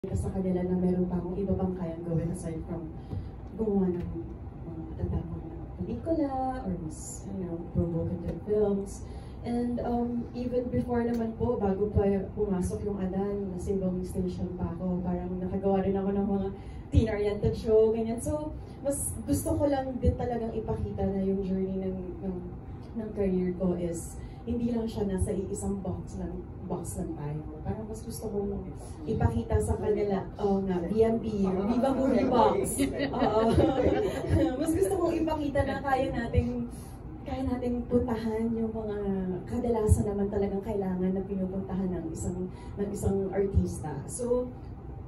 sa kanila na meron pa akong iba pang kayang gawin aside from gumawa ng mga matatapang na pelikula or mas, provocative films. And even before naman po, bago pa pumasok yung Adan, nasa ibang station pa ako, parang nakagawa rin ako ng mga teen-oriented show, ganyan. So, mas gusto ko lang din talagang ipakita na yung journey ng career ko is hindi lang siya nasa isang box lang tayo. Parang mas gusto kong ipakita sa kanila, BMB, Viva Movie Box. Mas gusto kong ipakita na kaya nating puntahan yung mga kadalasan naman talagang kailangan na pinupuntahan ng isang artista. So,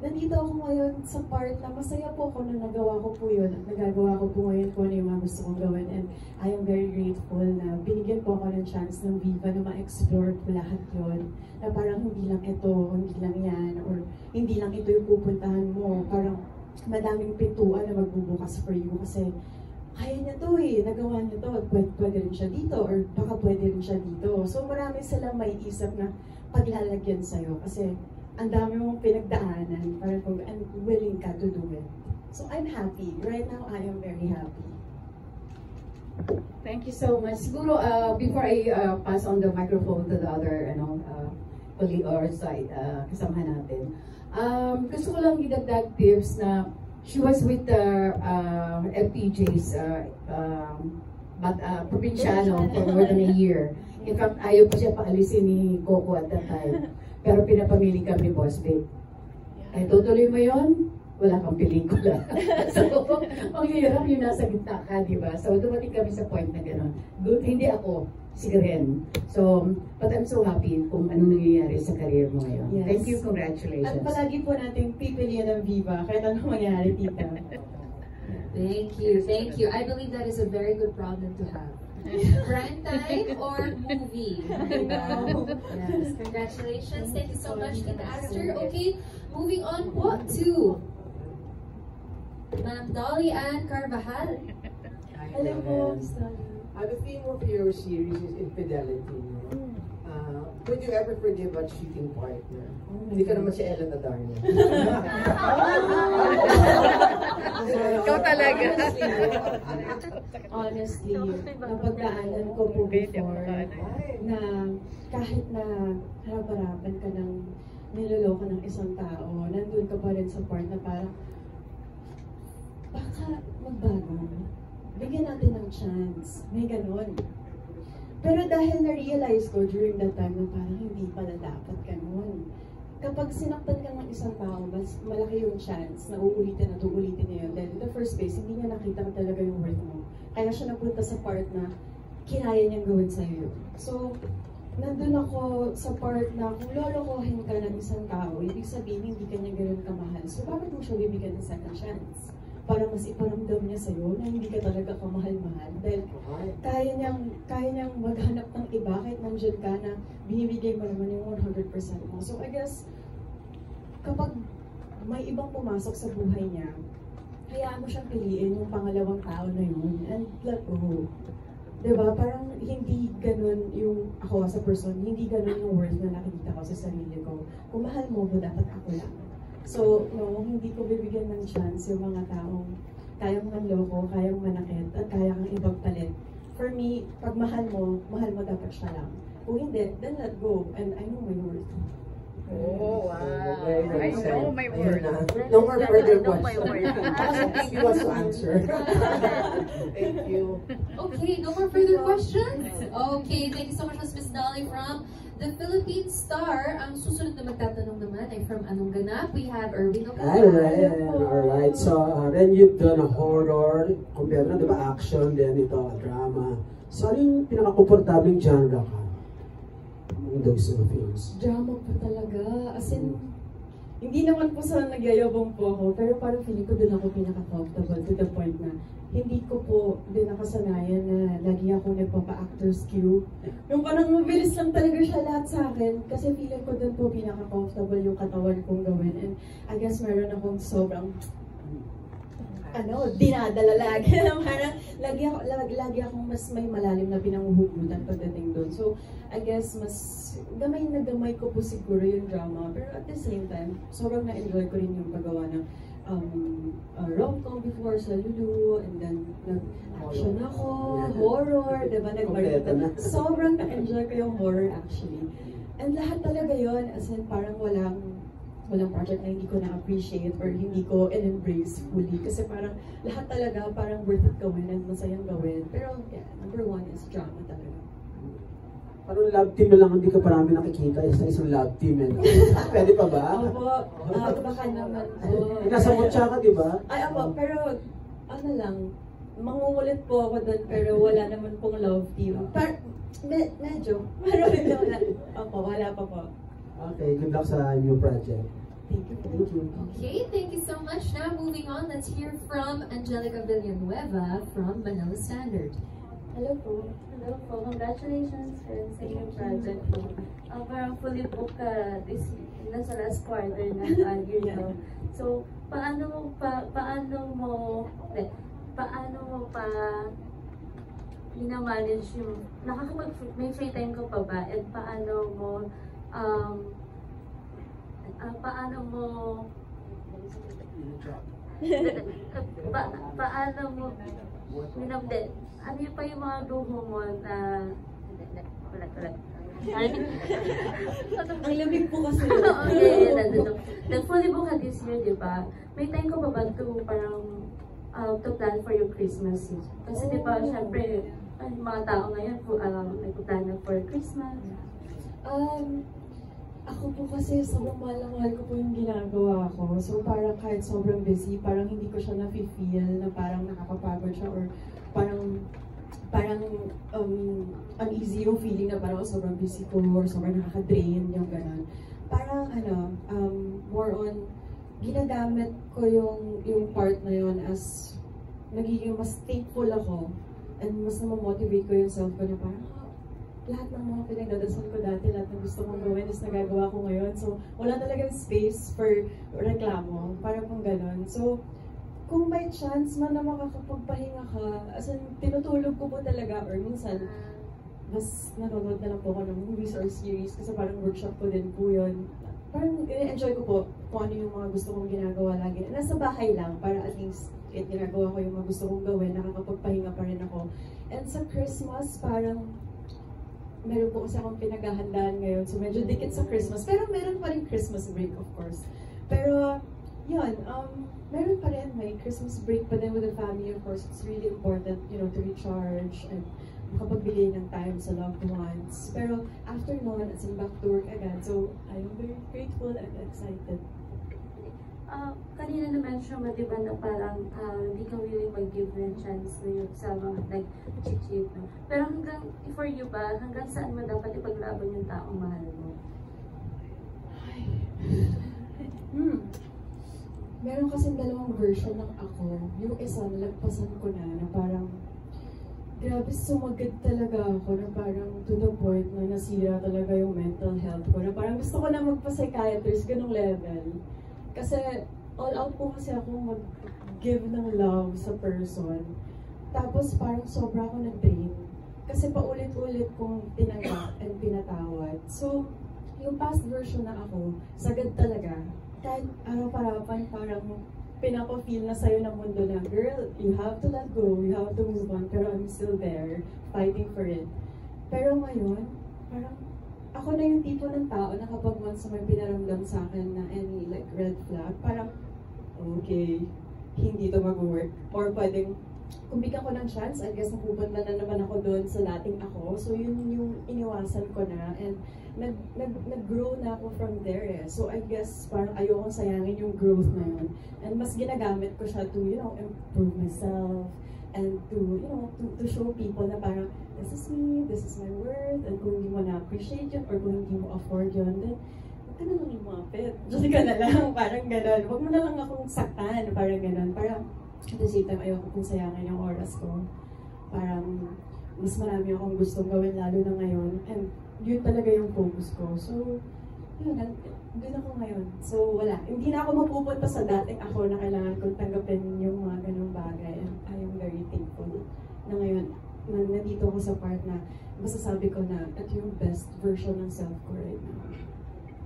nandito ako ngayon sa part na masaya po ako na nagawa ko po yun at nagagawa ko po ngayon kung ano yung mga gusto kong gawin, and I am very grateful na binigyan po ako ng chance ng Viva na ma-explore ko lahat yun, na parang hindi lang ito, hindi lang yan, or hindi lang ito yung pupuntahan mo, parang madaming pintuan na magbubukas for you kasi kaya niya to nagawa niya to, pwede rin siya dito, or baka pwede rin siya dito. So marami silang maiisip na paglalagyan sa'yo kasi ang dami mong pinagdaanan para kung and willing ka to do it. So I'm happy. Right now, I am very happy. Thank you so much. Siguro, before I pass on the microphone to the other colleague or side, kasama natin, gusto ko lang idagdag tips na she was with the FPJ's probinsyano for more than a year. In fact, ayaw pa siya paalisin ni Coco at that time. Pero pinapamili kami ni Boss Vic. Ay, tutuloy mo yun? Wala kang pelikula. So, ang hirap yung nasa gitna ka, di ba? So, dumating kami sa point na gano'n. Good, hindi ako, si Ren. So, but I'm so happy kung anong nangyayari sa career mo ngayon. Yes. Thank you, congratulations. At palagi po natin pipilian ng Viva, kahit anong mangyayari, tita. Thank you. I believe that is a very good problem to have. Prime time or movie? Yes, congratulations. Thank you so much, Tita Aster. Okay, moving on po to Ma'am Dolly Ann Carvajal. Hello po, Miss Dolly. The theme of your series is infidelity. Would you ever forgive a cheating partner? Hindi ka naman si Ellen Adarna. Ikaw talaga. Honestly, napagdaanan ko po before na kahit na harap-harapan ka ng niloloko ng isang tao, nandun ka pa rin sa part na parang baka magbago. Bigyan natin ng chance. May ganun. Pero dahil na-realize ko during that time na parang hindi pala dapat ganun. Kapag sinaktan ka ng isang tao, mas malaki yung chance na uulitin at uulitin niya yun. Dahil in the first place, hindi niya nakita talaga yung worth mo. Kaya siya napunta sa part na kinaya niyang gawin sa'yo. So, nandun ako sa part na kung lolokohin ka ng isang tao, ibig sabihin hindi ka niya ganun kamahal. So, bakit mo siya bibigyan ng second chance? Para mas iparamdam niya sa'yo na hindi ka talaga kamahal-mahal. Dahil kaya niyang maghanap ng iba kahit nandiyan ka na binibigay mo naman yung 100% mo. So I guess, kapag may ibang pumasok sa buhay niya, hayaan mo siyang piliin yung pangalawang tao na yun and let go. Diba? Parang hindi ganun yung ako as a person, hindi ganun yung worth na nakikita ko sa sarili ko. Kung mahal mo, dapat ako lang. So, no, hindi ko bibigyan ng chance yung mga taong kayang manloko, kayang manakit, at kaya kang ibagpalit. For me, pag mahal mo dapat siya lang. Kung hindi, then let go. And I know my worth. Oh, wow. I know my worth. No more further questions. Thank you to answer. Thank you. Okay, no more further questions? Okay, thank you so much, Miss Dolly from the Philippine Star. Ang susunod na magtatanong naman ay from Anong Ganap. We have Erwin Ocampo. Alright. So, then you've done a horror, compare na, diba, action, then ito, drama. So, ano yung pinaka-komportabling genre ka? Among those two films? Drama po talaga. As in, hindi naman po sa nagyayabang po ako, pero parang feeling ko doon ako pinaka-comfortable to the point na hindi ko po din nakasanayan na lagi ako nagpapa-actor's cue. Yung parang mabilis lang talaga siya lahat sa akin kasi feeling ko doon po pinaka-comfortable yung katawan kong gawin. And I guess meron akong sobrang dinadala lagi. Parang lagi akong mas may malalim na pinanguhugutan pagdating doon. So, I guess mas gamay na gamay ko po siguro yung drama. Pero at the same time, sobrang na-enjoy ko rin yung paggawa ng rom-com before sa Lulu, and then nag-action ako, horror, diba? Sobrang na-enjoy ko yung horror actually. And lahat talaga yon, as in parang walang project na hindi ko na-appreciate or hindi ko in-embrace fully. Kasi parang lahat talaga parang worth it gawin and masayang gawin. Pero yeah, number one is drama talaga. Parang love team na lang hindi ka parami nakikita sa isang love team. Pwede pa ba? Opo, baka naman po. Nasa mutya ka, di ba? Ay, opo, pero ano lang, mangungulit po ako doon pero wala naman pong love team. Medyo, pero wala. Opo, wala pa po. Okay, good luck sa new project. Thank you. Thank you. Okay, thank you so much. Now moving on, let's hear from Angelica Villanueva from Manila Standard. Hello po. Hello po. Congratulations friends sa inyong project po. Parang fully booked ka nasa last quarter na year now. So, paano mo pa minamanage yung, may free time ka pa ba? And paano mo ano yung pa yung mga luho mo na Ang lamig po kasi. Fully booked ka this year, di ba? May time ko ba to parang to plan for your Christmas? Kasi di ba, syempre, mga tao ngayon nagpuplan na for Christmas. Ako po kasi sobrang mahal ko po yung ginagawa ko. So parang kahit sobrang busy, parang hindi ko siya na-feel na parang nakakapagod siya or parang uneasy yung feeling na parang sobrang busy ko or sobrang nakaka-drain yung gano'n. Parang more on ginagamit ko yung part na yun as nagiging mas thankful ako and mas na-motivate ko yung self ko na parang lahat ng mga pinagdadasal ko dati, lahat ng gusto kong gawin is nagagawa ko ngayon. So, wala talagang space for reklamo. Parang kung gano'n. So, kung may chance man na makakapagpahinga ka, as in, tinutulog ko po talaga, or minsan, mas nanonood na lang po ako ng movies or series kasi parang workshop ko din po yun. Parang enjoy ko po kung ano yung mga gusto kong ginagawa lagi. Nasa bahay lang, para at least ginagawa ko yung mga gusto kong gawin, nakakapagpahinga pa rin ako. And sa Christmas, parang meron po kasi akong pinaghahandaan ngayon. So medyo dikit sa Christmas. Pero meron pa rin Christmas break, of course. Pero, yun, meron pa rin. May Christmas break pa din with the family, of course. It's really important, to recharge and makapagbigay ng time sa loved ones. Pero after noon, it's back to work again. So, I'm very grateful and excited. Kanina na-mention mo, di ba, na parang hindi ka willing mag-give ng chance na yung sa mga nag-cheat, no? Pero for you ba, hanggang saan mo dapat ipaglaban yung taong mahal mo? Meron kasing dalawang version ng ako. Yung isa, nalagpasan ko na parang grabe sumagad talaga ako na parang to the point na nasira talaga yung mental health ko. Na parang gusto ko na magpa-psychiatrist, ganung level. Kasi all out po kasi ako mag-give ng love sa person. Tapos parang sobra ako na-drain. Kasi paulit-ulit kong tinanggap and pinatawad. So, yung past version na ako, sagad talaga. Kahit araw-parapan parang pinapa-feel na sa'yo ng mundo na, girl, you have to let go, you have to move on, pero I'm still there, fighting for it. Pero ngayon, parang ako na yung tipo ng tao na kapag once may pinaramdam sa akin na any like red flag, parang, okay, hindi to mag-work. Or pwedeng, kung bigyan ko ng chance, I guess napupunta na naman ako doon sa dating ako. So yun yung iniwasan ko na. And nag-grow na ako from there eh. So I guess parang ayokong sayangin yung growth na yun. And mas ginagamit ko siya to, improve myself. And to show people na parang, this is me, this is my worth, and kung hindi mo na-appreciate yun, or kung hindi mo afford yun, then, huwag ka na lang lumapit. Diyos ka na lang, parang gano'n. Huwag mo na lang akong saktan, parang gano'n. Parang, at the same time, ayoko kong sayangin yung oras ko. Parang, mas marami akong gustong gawin, lalo na ngayon. And, yun talaga yung focus ko. So, yun, doon ako ngayon. So, wala. Hindi na ako mapupunta sa dating ako na kailangan kong tanggapin yung mga ganung bagay. And I am very thankful na ngayon, nandito ako sa part na masasabi ko na ito yung best version ng self ko right now.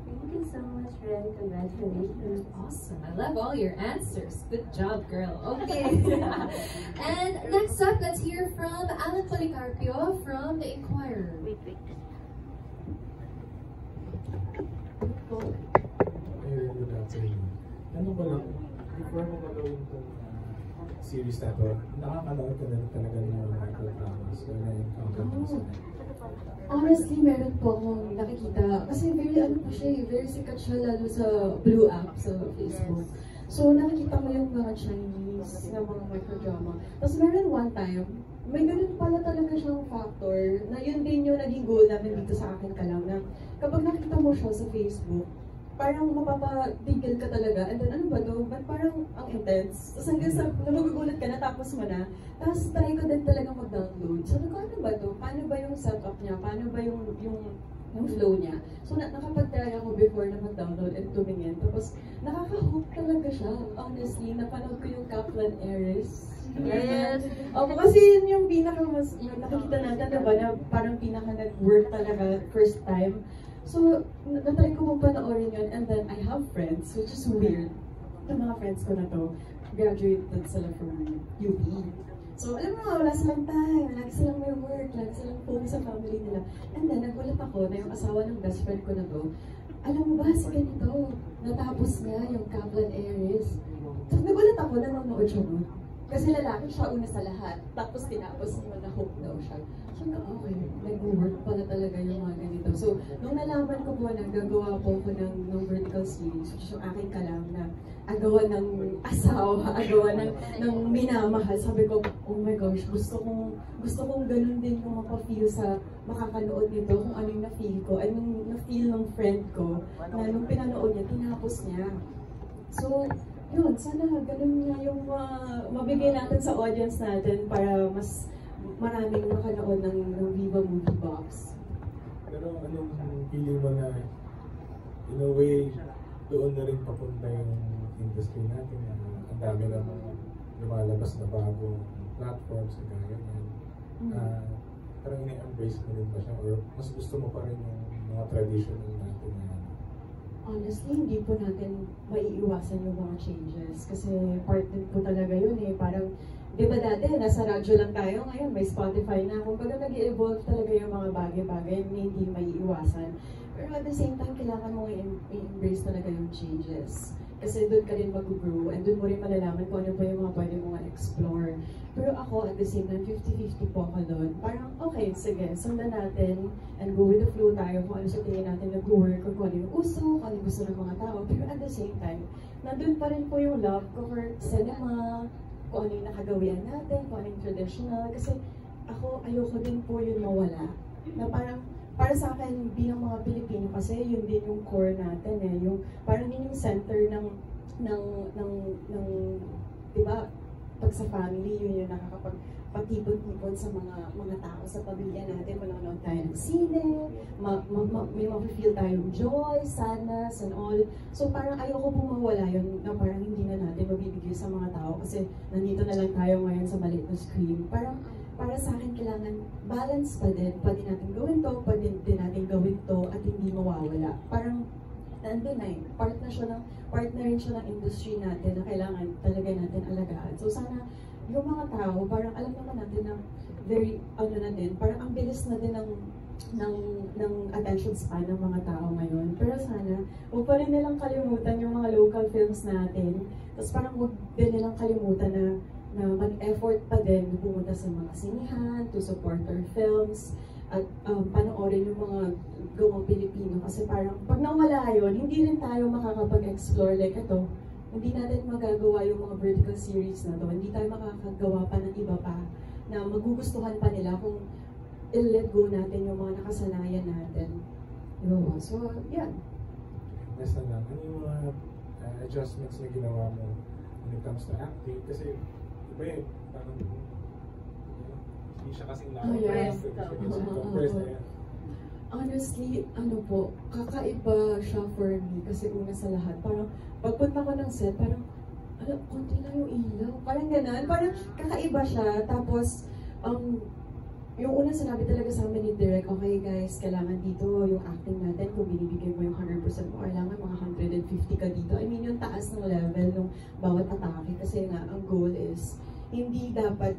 Thank you so much, Ren. Congratulations. Awesome. I love all your answers. Good job, girl. Okay. And next up, let's hear from Alan Policarpio from The Inquirer. Wait. Ayun, good afternoon. Tanong ko lang, before mo gagawin itong series na to, nakakanood ka na talaga ng mga Michael Thomas o na-encounter mo sa Honestly, meron po akong nakikita. Kasi very sikat siya lalo sa Blue app sa Facebook. So, nakikita ko yung mga Chinese na mga microdrama. Tapos meron one time, may ganun pala talaga siyang factor na yun din yung naging goal namin dito sa Akin Ka Lang na kapag nakita mo siya sa Facebook, parang mapapatigil ka talaga. And then, ano ba to? Ba't parang ang intense? Tapos hanggang sa magugulat ka na, tapos mo na. Tapos try ko din talaga mag-download. Sabi ko, ano ba to? Paano ba yung setup niya? Paano ba yung flow niya? So, nakapag-try ako before na mag-download and tumingin. Tapos, nakaka-hook talaga siya. Honestly, napanood ko yung Kaplan Aries. Yes. Opo, kasi yun yung mas nakikita natin, diba, na parang pinaka nag-work talaga first time. So, natry ko mong panoorin yun, and then I have friends, which is weird. Yung mga friends ko na to, graduated sila from UP. So, alam mo, wala silang time, lagi silang may work, lagi silang focus sa family nila. And then, nagulat ako na yung asawa ng best friend ko na to, alam mo ba, si ganito, natapos niya yung Kaplan Aries. So, nagulat ako na nanonood siya nun. Kasi lalaki siya una sa lahat, tapos tinapos mo na hope daw siya. So, okay, nag-work pala talaga yung mga ganito. So, nung nalaman ko po na gagawa po ako ng vertical series, which is yung Akin Ka Lang na agawa ng asawa, agawa ng minamahal, sabi ko, oh my gosh, gusto kong ganun din yung mapafeel sa makakanood nito, kung ano yung na-feel ko, anong na-feel ng friend ko, na nung pinanood niya, tinapos niya. So, yun, sana ganun nga yung mabigay natin sa audience natin para mas maraming makanood ng Viva Movie Box. Pero anong feeling mo na, in a way, doon na rin papunta yung industry natin, ang dami na lumalabas na bagong platforms na gaya yan. Parang ini-embrace mo rin ba siya, or mas gusto mo pa rin yung mga traditional natin na Honestly, hindi po natin maiiwasan yung mga changes kasi part din po talaga yun eh. Parang, di ba dati, nasa radyo lang tayo, ngayon may Spotify na. Kung baga nag-evolve talaga yung mga bagay-bagay na hindi maiiwasan. Pero at the same time, kailangan mo i-embrace talaga yung changes. Kasi doon ka rin mag-grow and doon mo rin malalaman kung ano pa yung mga pwede mong explore. Pero ako, at the same time, 50-50 po ako doon. Parang, okay, sige, sundan natin and go with the flow tayo kung ano sa tingin natin nag-work, kung ano yung uso, kung ano yung gusto ng mga tao. Pero at the same time, nandun pa rin po yung love ko for cinema, kung ano yung nakagawian natin, kung ano yung traditional. Kasi ako, ayoko din po yun mawala. Na parang, para sa akin, bilang mga Pilipino, kasi yun din yung core natin eh. Yung, parang yun yung center ng di ba, pag sa family, yun yung nakakapagpatipon-tipon sa mga tao sa pamilya natin. Manonood tayo ng sine, may ma-feel tayong joy, sadness, and all. So parang ayoko pong mawala yun na parang hindi na natin mabibigay sa mga tao kasi nandito na lang tayo ngayon sa maliit na screen. Parang para sa akin, kailangan balance pa din. Pwede natin gawin to, pwede din natin gawin to at hindi mawawala. Parang nandun na eh. Part na rin siya ng industry natin na kailangan talaga natin alagaan. So sana yung mga tao, parang alam naman natin na very, na din, parang ang bilis na din ng attention span ng mga tao ngayon. Pero sana, huwag pa rin nilang kalimutan yung mga local films natin. Tapos parang huwag din nilang kalimutan na mag-effort pa din pumunta sa mga sinihan, to support our films, at panoorin yung mga gawang Pilipino. Kasi parang pag nawala yun, hindi rin tayo makakapag-explore like ito. Hindi natin magagawa yung mga vertical series na to. Hindi tayo makakagawa pa ng iba pa na magugustuhan pa nila kung i-let go natin yung mga nakasanayan natin. So, yan. Basta lang, ano yung mga adjustments na ginawa mo when it comes to acting? Kasi iba eh, parang hindi siya kasing yes. compressed. Honestly, ano po, kakaiba siya for me kasi una sa lahat, parang pagpunta ko ng set, parang, konti lang yung ilaw, parang ganun, parang kakaiba siya, tapos, yung una sinabi talaga sa amin ni Direk, okay guys, kailangan dito yung acting natin, kung binibigay mo yung 100% mo, kailangan mga 150 ka dito. I mean, yung taas ng level ng bawat atake, kasi nga, ang goal is, hindi dapat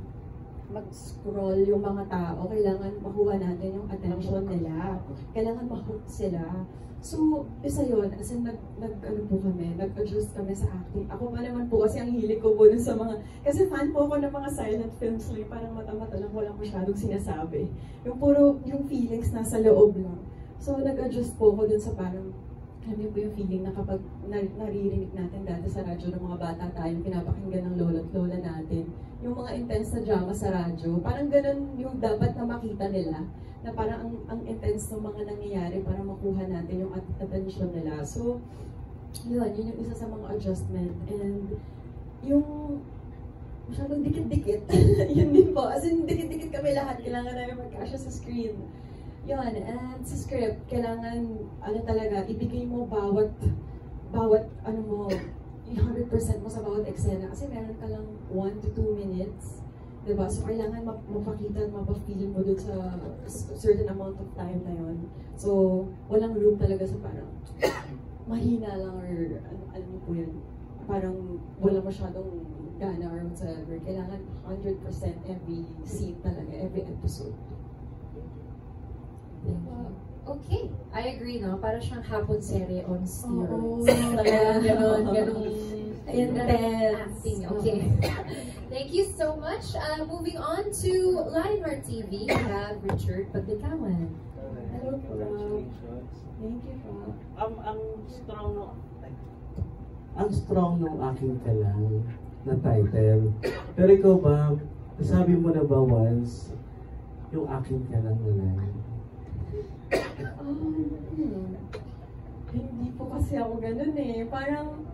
mag-scroll yung mga tao, kailangan makuha natin yung attention nila. Kailangan ma-hook sila. So, isa yun, as in, nag-adjust kami sa acting. Ako pa naman po, kasi ang hilig ko po dun sa mga, kasi fan po ako ng mga silent films like, parang mata-mata lang, walang masyadong sinasabi. Yung puro, yung feelings nasa loob lang. So, nag-adjust po ako dun sa parang, alam niyo po yung feeling na kapag naririnig natin dati sa radyo ng mga bata tayong pinapakinggan ng lolo't lola natin, yung mga intense na drama sa radyo, parang ganun yung dapat na makita nila, na parang ang intense ng mga nangyayari para makuha natin yung attention nila. So, yun yung isa sa mga adjustment. And yung masyadong dikit-dikit, yun din po. As in, dikit-dikit kami lahat, kailangan namin magkasya sa screen. Yun, and sa script, kailangan, talaga, ibigay mo bawat, yung 100% mo sa bawat eksena. Kasi meron ka lang 1 to 2 minutes, diba? So, kailangan mapakita, mapafeel mo dun sa certain amount of time na yun. So, walang room talaga sa parang, mahina lang or, alam mo po yun, parang wala masyadong gana or whatsoever. Kailangan 100% every scene talaga, every episode. Okay, I agree, no? Para siyang hapon serye on steroids. Talagang Ganon. Intense. Acting, okay. Thank you so much. Moving on to Lionheart TV, we have Richard Pagdikawan. Hello po. Thank you po. Ang strong ng aking kalang na title. Pero ikaw ba, nasabi mo na ba once yung aking kalang na line? Hindi po kasi ako ganun eh. Parang,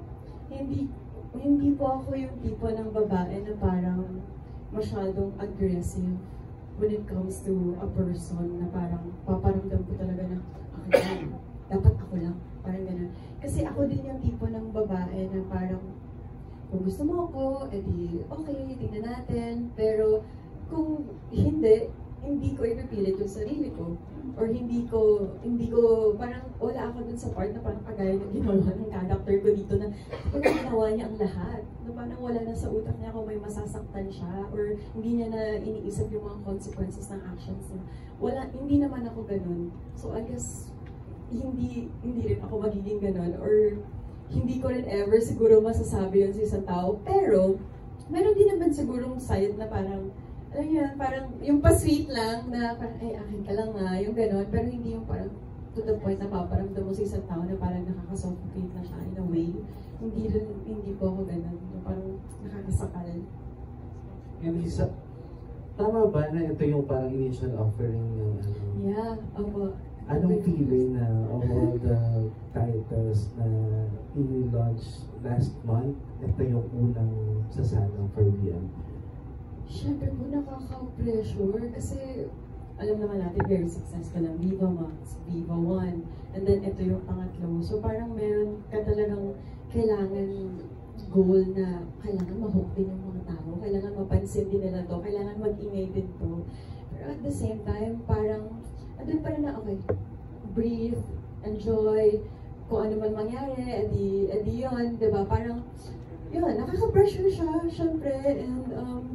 hindi po ako yung tipo ng babae na parang masyadong aggressive when it comes to a person na parang paparamdam ko talaga na dapat ako lang. Parang ganun. Kasi ako din yung tipo ng babae na parang kung gusto mo ako, edi okay, tingnan natin. Pero kung hindi ko ipipilit yung sarili ko. Or hindi ko, parang wala ako dun sa part na parang kagaya ng ginawa ng character ko dito na parang ginawa niya ang lahat. Na parang wala na sa utak niya kung may masasaktan siya or hindi niya na iniisip yung mga consequences ng actions niya. Hindi naman ako ganun. So I guess, hindi rin ako magiging ganun or hindi ko rin ever siguro masasabi yun sa isang tao. Pero, meron din naman sigurong side na parang alam yan, parang yung pa-sweet lang na parang, ay, akin ka lang nga, yung gano'n. Pero hindi yung parang to the point na paparamdam mo sa isang tao na parang nakakasuffocate na siya in a way. Hindi po ako gano'n. Yung parang nakakasakal. Yung isa, tama ba na ito yung parang initial offering ng ano? Yeah, opo. Anong feeling na of all the titles na i-launch last month, ito yung unang sasana for VM? Siyempre po nakaka-pressure kasi alam naman natin very successful ang Viva Max, Viva 1, and then ito yung pangatlo. So parang meron ka talagang kailangan goal na kailangan ma-hook din yung mga tao, kailangan mapansin din nila to, kailangan mag-ingay din to. Pero at the same time, parang andun pa rin na, okay, breathe, enjoy, kung ano man mangyari, edi yun, diba? Parang yun, nakaka-pressure siya, syempre, and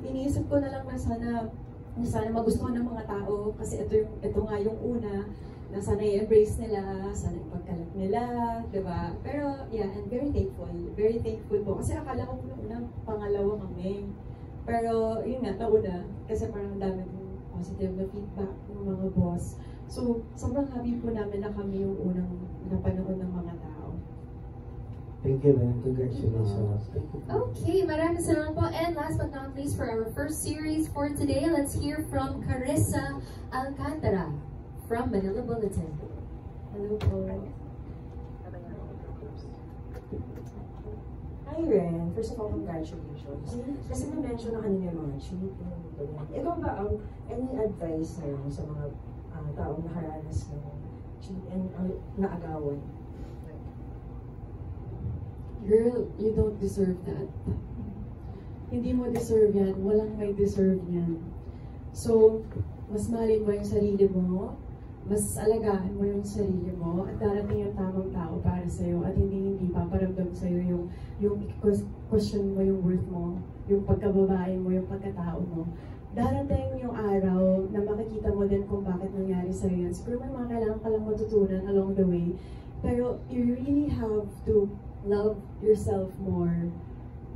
iniisip ko na lang na sana magustuhan ng mga tao kasi ito nga yung una na sana i-embrace nila, sana ipagkalat nila, diba? Pero yeah, and very thankful po kasi akala ko una pangalawa kami, pero yun nga, nauna kasi parang dami positive na feedback ng mga boss, so sobrang happy po namin na kami yung unang napanood ng mga tao. Thank you, man. Congratulations. Okay, maraming salamat po. And last but not least, for our first series for today, let's hear from Carissa Alcantara from Manila Bulletin. Hello po. Hi, Ren. First of all, congratulations. Kasi na-mention na kanina yung mga cheating. Ikaw ba, any advice na lang sa mga taong nakaranas ng and naagawan? Girl, you don't deserve that. Hindi mo deserve yan. Walang may deserve yan. So, mas mahalin mo yung sarili mo, mas alagaan mo yung sarili mo, at darating yung tamang tao para sa'yo, at hindi paparamdam sa'yo yung question mo yung worth mo, yung pagkababae mo, yung pagkatao mo. Darating yung araw na makikita mo din kung bakit nangyari sa'yo yan. Siguro may mga kailangan ka lang matutunan along the way, pero you really have to love yourself more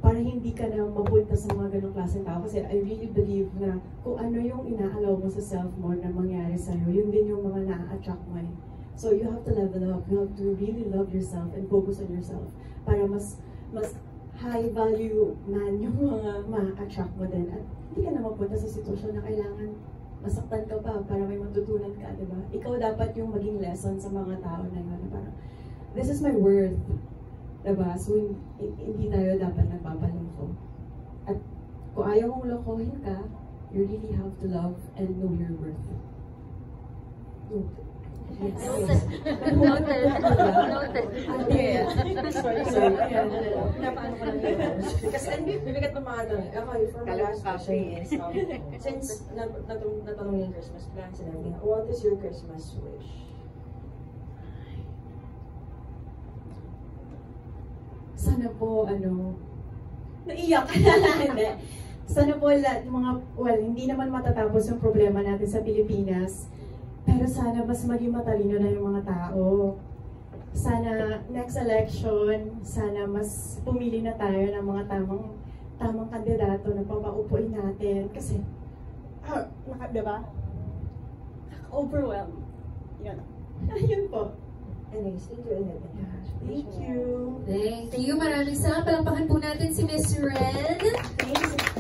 para hindi ka na mapunta sa mga ganong klaseng tao. Kasi I really believe na kung ano yung inaalaw mo sa self mo na mangyari sa'yo, yun din yung mga na-attract mo eh. So you have to level up. You have to really love yourself and focus on yourself para mas high value man yung mga ma-attract mo din. At hindi ka na mapunta sa sitwasyon na kailangan masaktan ka pa para may matutunan ka, di ba? Ikaw dapat yung maging lesson sa mga tao na yun. Parang, this is my worth. Diba? So, hindi tayo dapat nagpapalungko. At kung ayaw mong lokohin ka, you really have to love and know your worth. Yes. Noted. Okay. Sorry. Napaano ko lang yun. Kasi bibigat ng mga tanong. Okay, for my last question is, since natanong yung Christmas plans and everything, what is your Christmas wish? Sana po, naiyak. Hindi. Sana po lahat, hindi naman matatapos yung problema natin sa Pilipinas. Pero sana mas maging matalino na yung mga tao. Sana next election, sana mas pumili na tayo ng mga tamang kandidato na papaupuin natin. Kasi, diba? Overwhelmed. Yun. Yun po. Anyways, thank you. Thank you. Thank you. Maraming salamat. Palakpakan po natin si Miss Ren.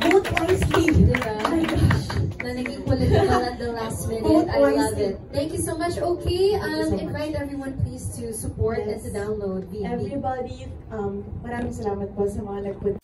Vote wisely. Diba? Oh my gosh. Na naging political at the last minute. I love it. Thank you so much. Okay, invite everyone please to support and to download VMB. Everybody, maraming salamat po sa mga nagpunta.